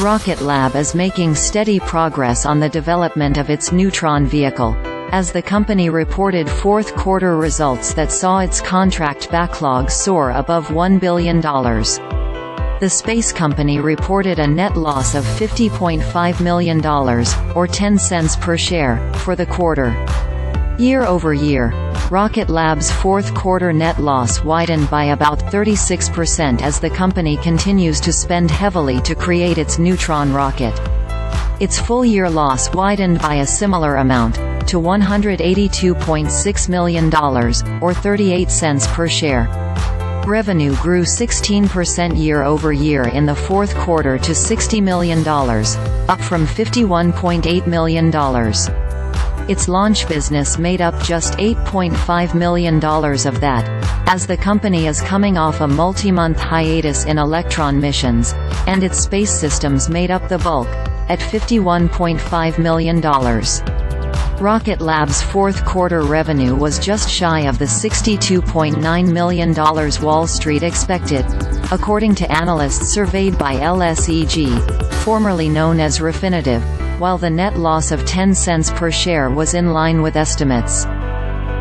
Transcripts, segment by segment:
Rocket Lab is making steady progress on the development of its Neutron vehicle, as the company reported fourth quarter results that saw its contract backlog soar above $1 billion. The space company reported a net loss of $50.5 million, or 10 cents per share, for the quarter. Year-over-year, Rocket Lab's fourth quarter net loss widened by about 36% as the company continues to spend heavily to create its Neutron rocket. Its full-year loss widened by a similar amount, to $182.6 million, or 38 cents per share. Revenue grew 16% year-over-year in the fourth quarter to $60 million, up from $51.8 million. Its launch business made up just $8.5 million of that, as the company is coming off a multi-month hiatus in Electron missions, and its space systems made up the bulk, at $51.5 million. Rocket Lab's fourth quarter revenue was just shy of the $62.9 million Wall Street expected, according to analysts surveyed by LSEG, formerly known as Refinitiv, while the net loss of 10 cents per share was in line with estimates.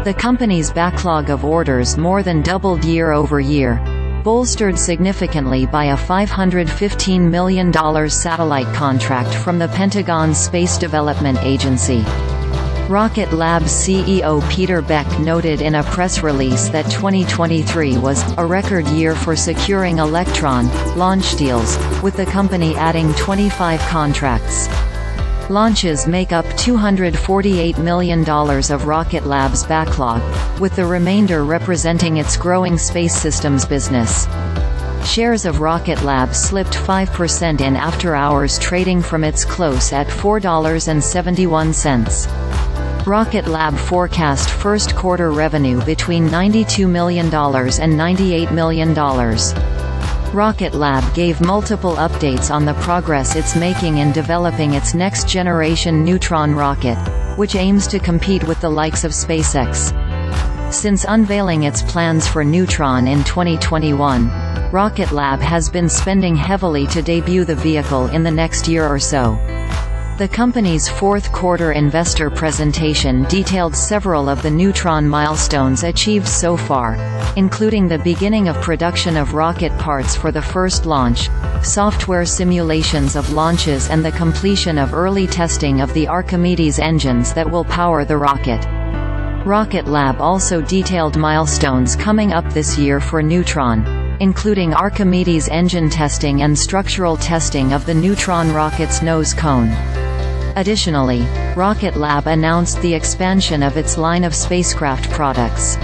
The company's backlog of orders more than doubled year-over-year, bolstered significantly by a $515 million satellite contract from the Pentagon's Space Development Agency. Rocket Lab CEO Peter Beck noted in a press release that 2023 was a record year for securing Electron launch deals, with the company adding 25 contracts. Launches make up $248 million of Rocket Lab's backlog, with the remainder representing its growing space systems business. Shares of Rocket Lab slipped 5% in after-hours trading from its close at $4.71. Rocket Lab forecast first quarter revenue between $92 million and $98 million. Rocket Lab gave multiple updates on the progress it's making in developing its next-generation Neutron rocket, which aims to compete with the likes of SpaceX. Since unveiling its plans for Neutron in 2021, Rocket Lab has been spending heavily to debut the vehicle in the next year or so. The company's fourth quarter investor presentation detailed several of the Neutron milestones achieved so far, including the beginning of production of rocket parts for the first launch, software simulations of launches and the completion of early testing of the Archimedes engines that will power the rocket. Rocket Lab also detailed milestones coming up this year for Neutron, including Archimedes engine testing and structural testing of the Neutron rocket's nose cone. Additionally, Rocket Lab announced the expansion of its line of spacecraft products.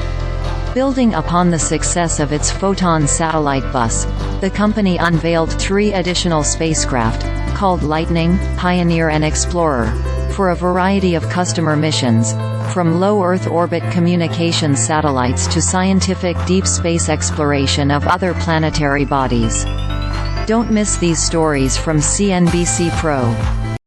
Building upon the success of its Photon satellite bus, the company unveiled 3 additional spacecraft, called Lightning, Pioneer and Explorer, for a variety of customer missions, from low Earth orbit communications satellites to scientific deep space exploration of other planetary bodies. Don't miss these stories from CNBC PRO.